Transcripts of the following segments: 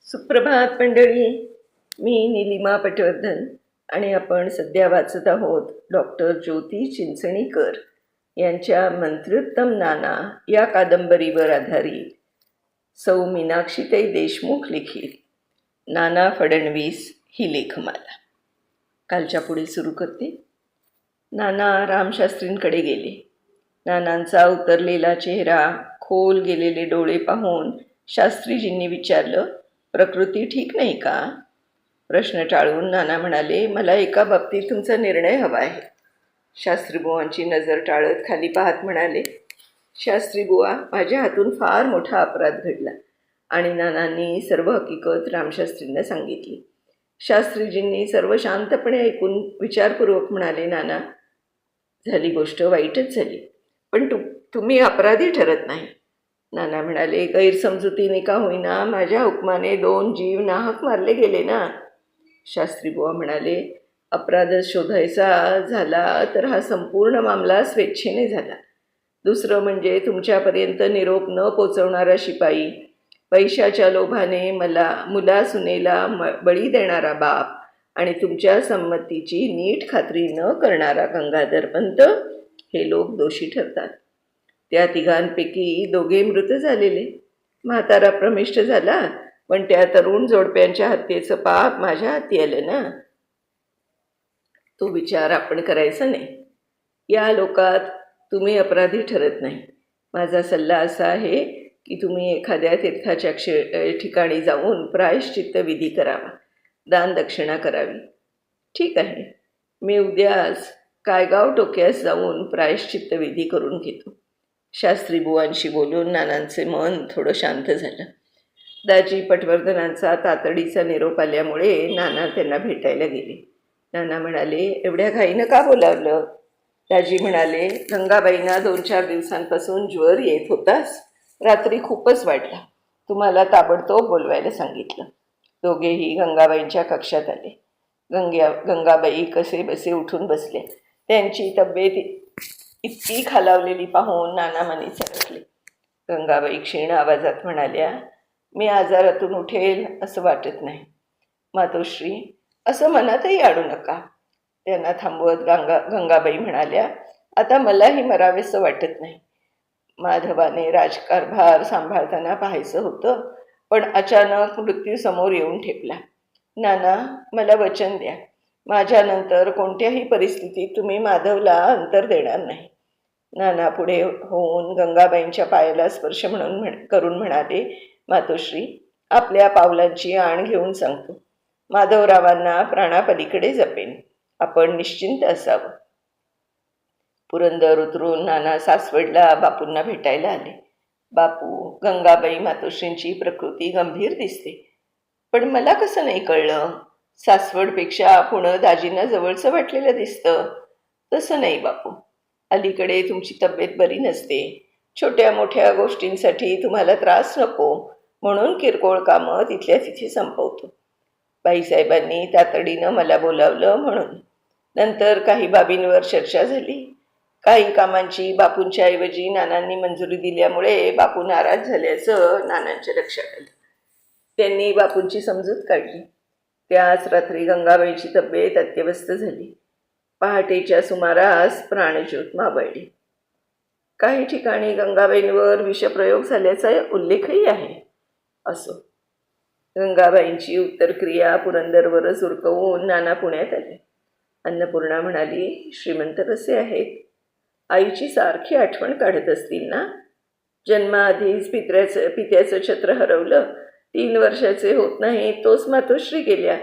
सुप्रभात मंडळी. मी निलिमा पटवर्धन आणि आपण सध्या वाचत आहोत डॉक्टर ज्योती चिंचणीकर यांच्या मंत्रोत्तम नाना या कादंबरीवर आधारित सौ मीनाक्षीताई देशमुख लिखित नाना फडणवीस ही लेखमाला. कालच्या पुढे सुरू करते. नाना रामशास्त्रींकडे गेले. नानांचा उतरलेला चेहरा, खोल गेलेले डोळे पाहून शास्त्रीजींनी विचारलं, प्रकृती ठीक नाही का? प्रश्न टाळून नाना म्हणाले, मला एका बाबतीत तुमचा निर्णय हवा आहे. शास्त्रीबुवांची नजर टाळत खाली पाहत म्हणाले, शास्त्रीबुवा, माझ्या हातून फार मोठा अपराध घडला. आणि नानांनी सर्व हकीकत रामशास्त्रींना सांगितली. शास्त्रीजींनी सर्व शांतपणे ऐकून विचारपूर्वक म्हणाले, नाना, झाली गोष्ट वाईटच झाली, पण तुम्ही अपराधी ठरत नाही. नाना म्हणाले, गैरसमजुतीने का होईना माझ्या हुकमाने 2 जीव नाहक मारले गेले ना. शास्त्रीबुवा म्हणाले, अपराध शोधायचा झाला तर हा संपूर्ण मामला स्वेच्छेने झाला. दुसरं म्हणजे तुमच्यापर्यंत निरोप न पोचवणारा शिपाई, पैशाच्या लोभाने मुलासुनेला बळी देणारा बाप आणि तुमच्या संमतीची नीट खात्री न करणारा गंगाधर पंत हे लोक दोषी ठरतात. त्या तिघांपैकी 2 मृत झालेले. म्हातारा प्रमिष्ट झाला, पण त्या तरुण जोडप्यांच्या हत्येचं पाप माझ्या हाती आलं ना. तो विचार आपण करायचा नाही. या लोकात तुम्ही अपराधी ठरत नाही. माझा सल्ला असा आहे की तुम्ही एखाद्या तीर्थाच्या ठिकाणी जाऊन प्रायश्चित्त विधी करावा, दानदक्षिणा करावी. ठीक आहे, मी उद्याच कायगाव टोक्यास जाऊन प्रायश्चित्त विधी करून घेतो. शास्त्रीबुवांशी बोलून नानांचे मन थोडं शांत झालं. दाजी पटवर्धनांचा तातडीचा निरोप आल्यामुळे नाना त्यांना भेटायला गेले. नाना म्हणाले, एवढ्या घाईनं का बोलावलं? दाजी म्हणाले, गंगाबाईंना 2-4 दिवसांपासून ज्वर येत होताच. रात्री खूपच वाढला. तुम्हाला ताबडतोब बोलवायला सांगितलं. दोघेही गंगाबाईंच्या कक्षात आले. गंगाबाई कसे बसे उठून बसले. त्यांची तब्येत इतकी खालावलेली पाहून नाना मनी सरकले. गंगाबाई क्षीण आवाजात म्हणाल्या, मी आजारातून उठेल असं वाटत नाही. मातोश्री, असं मनातही आणू नका. त्यांना थांबवत गंगाबाई म्हणाल्या, आता मलाही मरावेसं वाटत नाही. माधवाने राजकारभार सांभाळताना पाहायचं होतं, पण अचानक मृत्यू समोर येऊन ठेपला. नाना, मला वचन द्या, माझ्यानंतर कोणत्याही परिस्थितीत तुम्ही माधवला अंतर देणार नाही. नाना पुढे होऊन गंगाबाईंच्या पायाला स्पर्श करून म्हणाले, मातोश्री, आपल्या पावलांची आण घेऊन सांगतो. माधवरावांना प्राणापलीकडे जपेन. आपण निश्चिंत असावं. पुरंदर उतरून नाना सासवडला बापूंना भेटायला आले. बापू, गंगाबाई मातोश्रींची प्रकृती गंभीर दिसते, पण मला कसं नाही कळलं? सासवडपेक्षा पुणं दाजींना जवळचं वाटलेलं दिसतं. तसं नाही बापू, अलीकडे तुमची तब्येत बरी नसते. छोट्या मोठ्या गोष्टींसाठी तुम्हाला त्रास नको म्हणून किरकोळ कामं तिथल्या तिथे संपवतो. बाईसाहेबांनी तातडीनं मला बोलावलं म्हणून. नंतर काही बाबींवर चर्चा झाली. काही कामांची बापूंच्या ऐवजी नानांनी मंजुरी दिल्यामुळे बापू नाराज झाल्याचं नानांच्या लक्षात आलं. त्यांनी बापूंची समजूत काढली. त्याच रात्री गंगाबाईंची तब्येत अत्यवस्थ झाली. पहाटेच्या सुमारास प्राणज्योत मावळली. काही ठिकाणी गंगाबाईंवर विषप्रयोग झाल्याचा उल्लेखही आहे. असो, गंगाबाईंची उत्तरक्रिया पुरंदरवरच उरकवून नाना पुण्यात आले. अन्नपूर्णा म्हणाली, श्रीमंत कसे आहेत? आईची सारखी आठवण काढत असतील ना? जन्माआधीच पित्याचं छत्र हरवलं. 3 वर्षाचे होत नाही तोच मातोश्री गेल्या.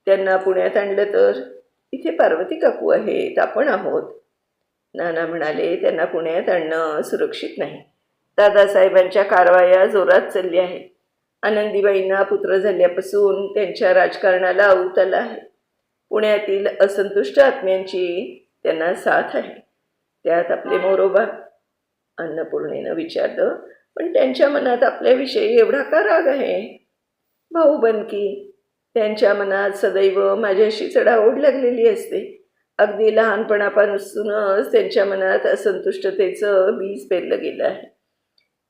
त्यांना पुण्यात आणलं तर इथे पार्वती काकू आहेत, आपण आहोत. नाना म्हणाले, त्यांना पुण्यात आणणं सुरक्षित नाही. दादासाहेबांच्या कारवाया जोरात चालल्या आहेत. आनंदीबाईंना पुत्र झाल्यापासून त्यांच्या राजकारणाला आऊत आला आहे. पुण्यातील असंतुष्ट आत्म्यांची त्यांना साथ आहे. त्यात आपले मोरोबा. अन्नपूर्णेनं विचारलं, पण त्यांच्या मनात आपल्याविषयी एवढा का राग आहे? भाऊबंदकी, त्यांच्या मनात सदैव माझ्याशी चढाओढ लागलेली असते. अगदी लहानपणापासूनच त्यांच्या मनात असंतुष्टतेचं बीज पेरलं गेलं आहे.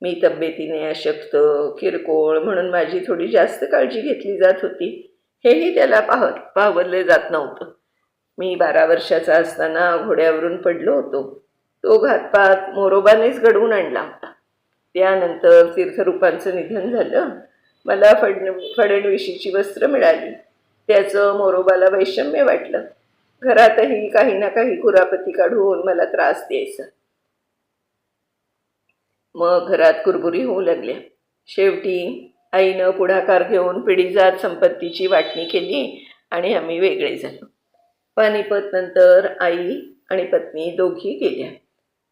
मी तब्येतीने अशक्त, किरकोळ म्हणून माझी थोडी जास्त काळजी घेतली जात होती, हेही त्याला पाहवले जात नव्हतं. मी 12 वर्षाचा असताना घोड्यावरून पडलो होतो. तो घातपात मोरोबानेच घडवून आणला होता. त्यानंतर तीर्थरूपांचं निधन झालं. मला फडणवीशीची वस्त्र मिळाली. त्याचं मोरोबाला वैषम्य वाटलं. घरातही काही ना काही कुरापती काढून मला त्रास द्यायचा. मग घरात कुरबुरी होऊ लागल्या. शेवटी आईनं पुढाकार घेऊन पिढीजात संपत्तीची वाटणी केली आणि आम्ही वेगळे झालो. पानिपत नंतर आई आणि पत्नी दोघी गेल्या.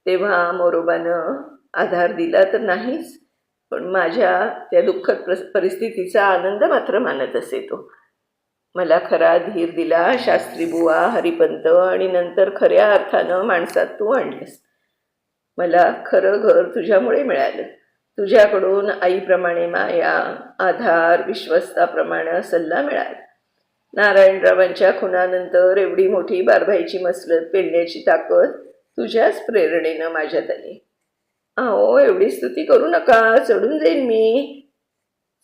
तेव्हा मोरोबानं आधार दिला तर नाहीच, पण माझ्या त्या दुःखद परिस्थितीचा आनंद मात्र मानत असे तो. मला खरा धीर दिला शास्त्रीबुवा, हरिपंत आणि नंतर खऱ्या अर्थानं माणसात तू आणलंस. मला खरं घर तुझ्यामुळे मिळालं. तुझ्याकडून आईप्रमाणे माया, आधार, विश्वस्ताप्रमाणे सल्ला मिळाला. नारायणरावांच्या खुनानंतर एवढी मोठी बारभाईची मसलत पेलण्याची ताकद तुझ्याच प्रेरणेनं माझ्यात आली. अहो, एवढी स्तुती करू नका, चढून जाईन मी.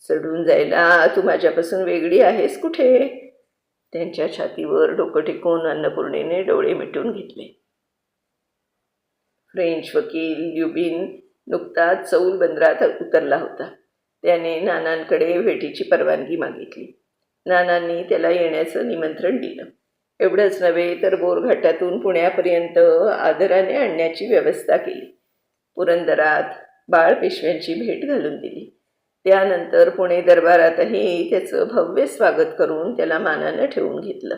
चढून जायला तू माझ्यापासून वेगळी आहेस कुठे? त्यांच्या छातीवर डोकं टेकून अन्नपूर्णेने डोळे मिटून घेतले. फ्रेंच वकील ल्युबिन नुकताच चौल बंदरात उतरला होता. त्याने नानांकडे भेटीची परवानगी मागितली. नानांनी त्याला येण्याचं निमंत्रण दिलं. एवढंच नव्हे तर बोरघाटातून पुण्यापर्यंत आदराने आणण्याची व्यवस्था केली. पुरंदरात बाळपेशव्यांची भेट घालून दिली. त्यानंतर पुणे दरबारातही त्याचं भव्य स्वागत करून त्याला मानानं ठेवून घेतलं.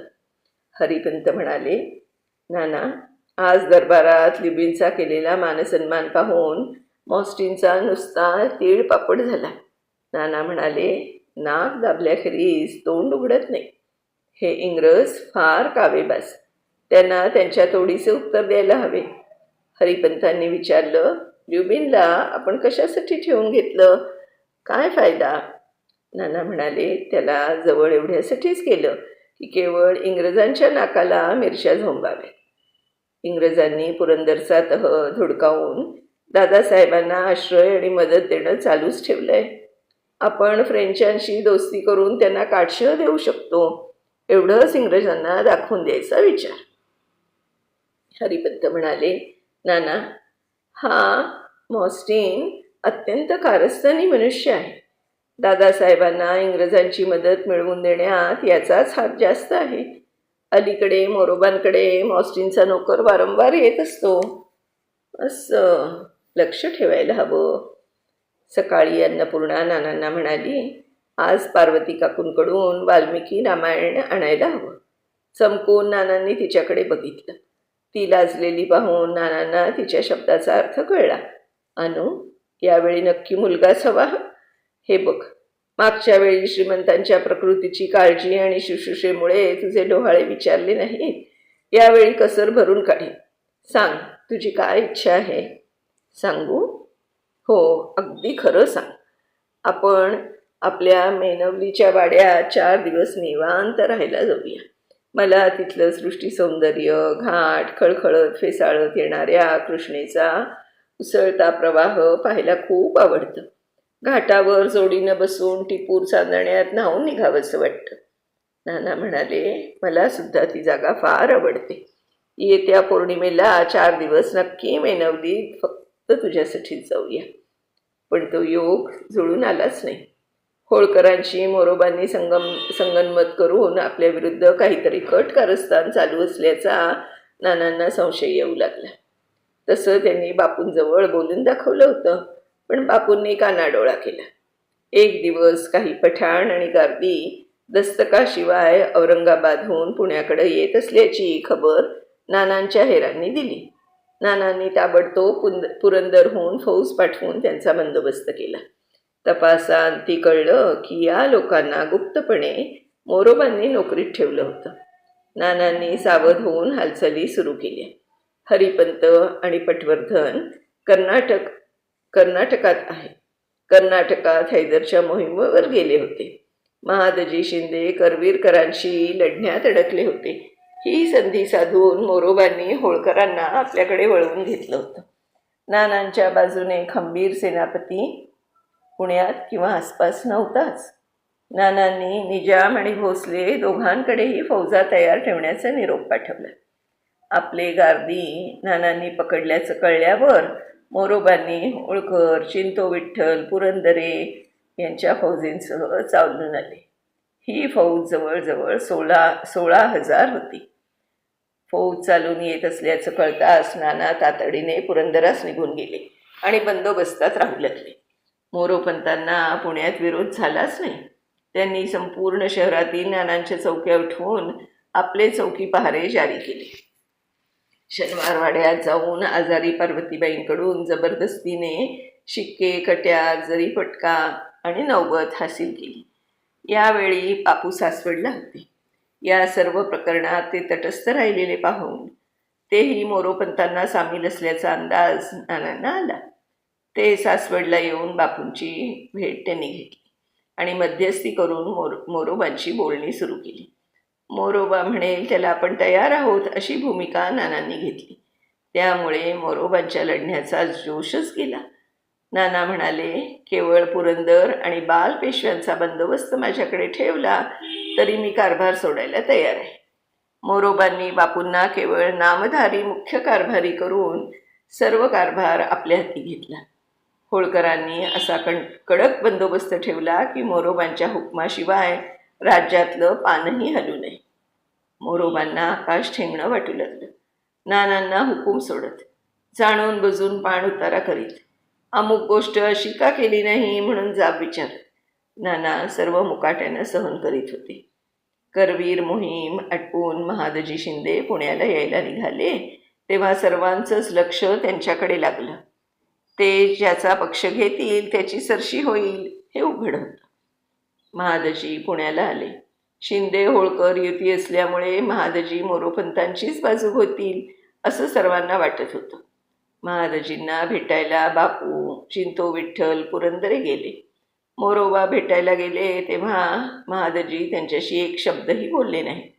हरिपंत म्हणाले, नाना, आज दरबारात लिबिनचा केलेला मानसन्मान पाहून मॉस्टिनचा नुसता तीळ पापड झाला. नाना म्हणाले, नाक दाबल्याखेरीज तोंड उघडत नाही. हे इंग्रज फार कावेबाज. त्यांना त्यांच्या तोडीचे उत्तर द्यायला हवे. हरिपंतांनी विचारलं, ल्युबिनला आपण कशासाठी ठेवून घेतलं? काय फायदा? नाना म्हणाले, त्याला जवळ एवढ्यासाठीच केलं की केवळ इंग्रजांच्या नाकाला मिरच्या झोंबाव्या. इंग्रजांनी पुरंदरचा तह धुडकावून दादासाहेबांना आश्रय आणि मदत देणं चालूच ठेवलंय. आपण फ्रेंचांशी दोस्ती करून त्यांना काटशह देऊ शकतो, एवढंच इंग्रजांना दाखवून द्यायचा विचार. हरिपंत म्हणाले, नाना, हा मॉस्टिन अत्यंत कारस्थानी मनुष्य आहे. दादासाहेबांना इंग्रजांची मदत मिळवून देण्यात याचाच हात जास्त आहे. अलीकडे मोरोबांकडे मॉस्टिनचा नोकर वारंवार येत असतो. असं लक्ष ठेवायला हवं. सकाळी अन्नपूर्णा नानांना म्हणाली, आज पार्वती काकूंकडून वाल्मिकी रामायण आणायला हवं. चमकून नानांनी तिच्याकडे बघितलं. ती लाजलेली पाहून नानांना तिच्या शब्दाचा अर्थ कळला. अनु, यावेळी नक्की मुलगाच हवा. हे बघ, मागच्या वेळी श्रीमंतांच्या प्रकृतीची काळजी आणि शुश्रूषेमुळे तुझे डोहाळे विचारले नाहीत. यावेळी कसर भरून काढे. सांग, तुझी काय इच्छा आहे? सांगू? हो, अगदी खरं सांग. आपण आपल्या मेनवलीच्या वाड्यात 4 दिवस निवांत राहायला जाऊया. मला तिथलं सृष्टी सौंदर्य, घाट, खळखळत फेसाळत येणाऱ्या कृष्णेचा उसळता प्रवाह पाहायला खूप आवडतं. घाटावर जोडीनं बसून टिपूर चांदण्यात न्हावून निघावंसं वाटतं. नाना म्हणाले, मला सुद्धा ती जागा फार आवडते. येत्या पौर्णिमेला 4 दिवस नक्की मेनवलीत फक्त तुझ्यासाठीच जाऊया. पण तो योग जुळून आलाच नाही. होळकरांशी मोरोबांनी संगनमत करून आपल्या विरुद्ध काहीतरी कट कारस्थान चालू असल्याचा नानांना संशय येऊ लागला. तसं त्यांनी बापूंजवळ बोलून दाखवलं होतं, पण बापूंनी कानाडोळा केला. एक दिवस काही पठाण आणि गार्दी दस्तकाशिवाय औरंगाबादहून पुण्याकडे येत असल्याची खबर नानांच्या हेरांनी दिली. नानांनी ताबडतोब पुरंदरहून फौज पाठवून त्यांचा बंदोबस्त केला. तपासांती कळलं की या लोकांना गुप्तपणे मोरोबांनी नोकरीत ठेवलं होतं. नानांनी सावध होऊन हालचाली सुरू केल्या. हरिपंत आणि पटवर्धन कर्नाटकात आहे. कर्नाटकात हैदरच्या मोहिमेवर गेले होते. महादजी शिंदे करवीरकरांशी लढण्यात अडकले होते. ही संधी साधून मोरोबांनी होळकरांना आपल्याकडे वळवून घेतलं होतं. नानांच्या बाजूने खंबीर सेनापती पुण्यात किंवा आसपास नव्हताच. नानांनी निजाम आणि भोसले दोघांकडेही फौजा तयार ठेवण्याचा निरोप पाठवला. आपले गार्दी नानांनी पकडल्याचं कळल्यावर मोरोबांनी होळकर, चिंतो विठ्ठल, पुरंदरे यांच्या फौजेंसह चालून आले. ही फौज जवळजवळ 16,000 होती. फौज चालून येत असल्याचं कळताच नाना तातडीने पुरंदरास निघून गेले आणि बंदोबस्तात राहू लागले. मोरोपंतांना पुण्यात विरोध झालाच नाही. त्यांनी संपूर्ण शहरातील नानांच्या चौक्या उठवून आपले चौकी पहारे जारी केले. शनिवारवाड्यात जाऊन आजारी पार्वतीबाईंकडून जबरदस्तीने शिक्के, कट्या, जरीपटका आणि नौबत हासिल केली. यावेळी बापू सासवडला होते. या सर्व प्रकरणात ते तटस्थ राहिलेले पाहून तेही मोरोपंतांना सामील असल्याचा अंदाज नानांना आला. ते सासवडला येऊन बापूंची भेट त्यांनी घेतली आणि मध्यस्थी करून मोरोबांची बोलणी सुरू केली. मोरोबा म्हणेल त्याला आपण तयार आहोत अशी भूमिका नानांनी घेतली. त्यामुळे मोरोबांच्या लढण्याचा जोशच गेला. नाना म्हणाले, केवळ पुरंदर आणि बाल पेशव्यांचा बंदोबस्त माझ्याकडे ठेवला तरी मी कारभार सोडायला तयार आहे. मोरोबांनी बापूंना केवळ नामधारी मुख्य कारभारी करून सर्व कारभार आपल्या हाती घेतला. होळकरांनी असा कडक बंदोबस्त ठेवला की मोरोबांच्या हुकमाशिवाय राज्यातलं पानही हलू नये. मोरोबांना आकाश ठेंगणं वाटू लागलं. नानांना हुकूम सोडत, जाणून बुजून पाण उतारा करीत, अमुक गोष्ट अशी का केली नाही म्हणून जाब विचारत. नाना सर्व मुकाट्यानं सहन करीत होते. करवीर मोहीम आटपून महादजी शिंदे पुण्याला यायला निघाले तेव्हा सर्वांचंच लक्ष त्यांच्याकडे लागलं. ते ज्याचा पक्ष घेतील त्याची सरशी होईल हे उघड होतं. महादजी पुण्याला आले. शिंदे होळकर युती असल्यामुळे महादजी मोरोपंतांचीच बाजू होतील असं सर्वांना वाटत होतं. महादजींना भेटायला बापू, चिंतो विठ्ठल, पुरंदरे गेले. मोरोबा भेटायला गेले तेव्हा महादजी त्यांच्याशी एक शब्दही बोलले नाही.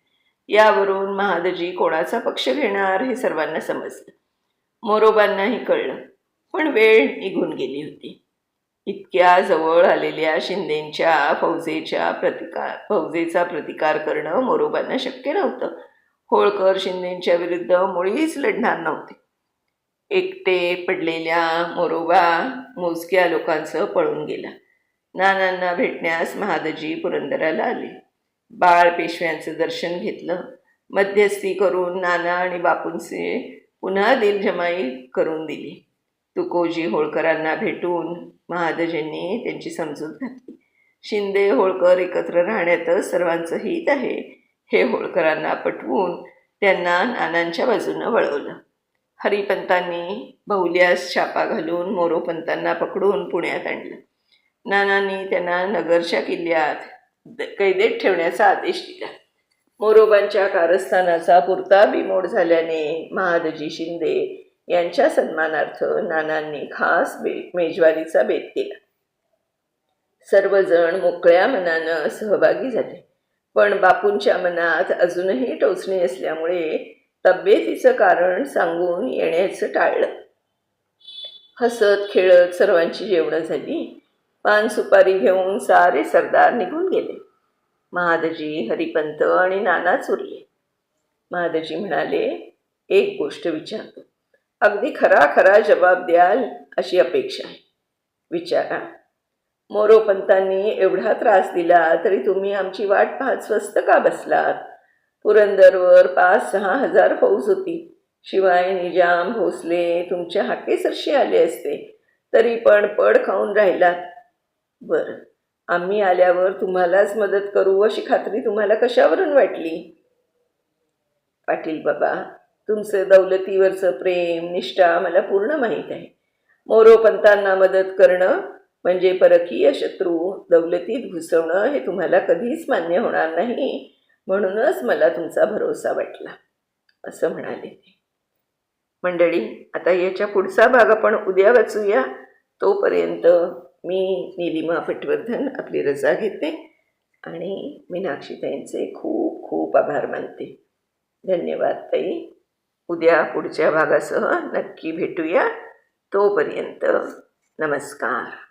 यावरून महादजी कोणाचा पक्ष घेणार हे सर्वांना समजलं. मोरोबांनाही कळलं, पण वेळ निघून गेली होती. इतक्या जवळ आलेल्या शिंदेंच्या फौजेचा प्रतिकार करणं मोरोबांना शक्य नव्हतं. होळकर शिंदेंच्या विरुद्ध मुळीच लढणार नव्हते. एकटे पडलेल्या मोरोबा मोजक्या लोकांसह पळून गेला. नानांना भेटण्यास महादजी पुरंदराला आले. बाळ पेशव्यांचं दर्शन घेतलं. मध्यस्थी करून नाना आणि बापूंचे पुन्हा दिलजमाई करून दिली. तुकोजी होळकरांना भेटून महादजींनी त्यांची समजूत घातली. शिंदे होळकर एकत्र राहण्यातच सर्वांचं हित आहे हे होळकरांना पटवून त्यांना नानांच्या बाजूनं वळवलं. हरिपंतांनी बहुल्यास छापा घालून मोरोपंतांना पकडून पुण्यात आणलं. नानांनी त्यांना नगरच्या किल्ल्यात कैदेत ठेवण्याचा आदेश दिला. मोरोबांच्या कारस्थानाचा पुरता बिमोड झाल्याने महादजी शिंदे यांच्या सन्मानार्थ नानांनी खास मेजवानीचा बेत केला. सर्वजण मोकळ्या मनानं सहभागी झाले, पण बापूंच्या मनात अजूनही टोचणी असल्यामुळे तब्येतीचं कारण सांगून येण्याचं टाळलं. हसत खेळत सर्वांची जेवणं झाली. पान सुपारी घेऊन सारे सरदार निघून गेले. महादजी, हरिपंत आणि नानाच उरले. महादजी म्हणाले, एक गोष्ट विचारतो, अगदी खरा जबाब द्याल अशी अपेक्षा आहे. विचारा. मोरोपंतांनी एवढा त्रास दिला तरी तुम्ही आमची वाट पाहत स्वस्त का बसलात? पुरंदरवर 5-6 हजार फौज होती. शिवाय निजाम, भोसले तुमच्या हाकेसरशी आले असते तरी पण पड खाऊन राहिलात. बरं, आम्ही आल्यावर तुम्हालाच मदत करू अशी खात्री तुम्हाला कशावरून वाटली? पाटील बाबा, तुमचं दौलतीवरचं प्रेम, निष्ठा मला पूर्ण माहीत आहे. मोरोपंतांना मदत करणं म्हणजे परकीय शत्रू दौलतीत घुसवणं हे तुम्हाला कधीच मान्य होणार नाही, म्हणूनच मला तुमचा भरोसा वाटला, असं म्हणाले ते. मंडळी, आता याच्या पुढचा भाग आपण उद्या वाचूया. तोपर्यंत मी निलिमा पटवर्धन आपली रजा घेते आणि मीनाक्षीताईंचे खूप खूप आभार मानते. धन्यवाद ताई. उद्या पुढच्या भागासह नक्की भेटूया. तोपर्यंत नमस्कार.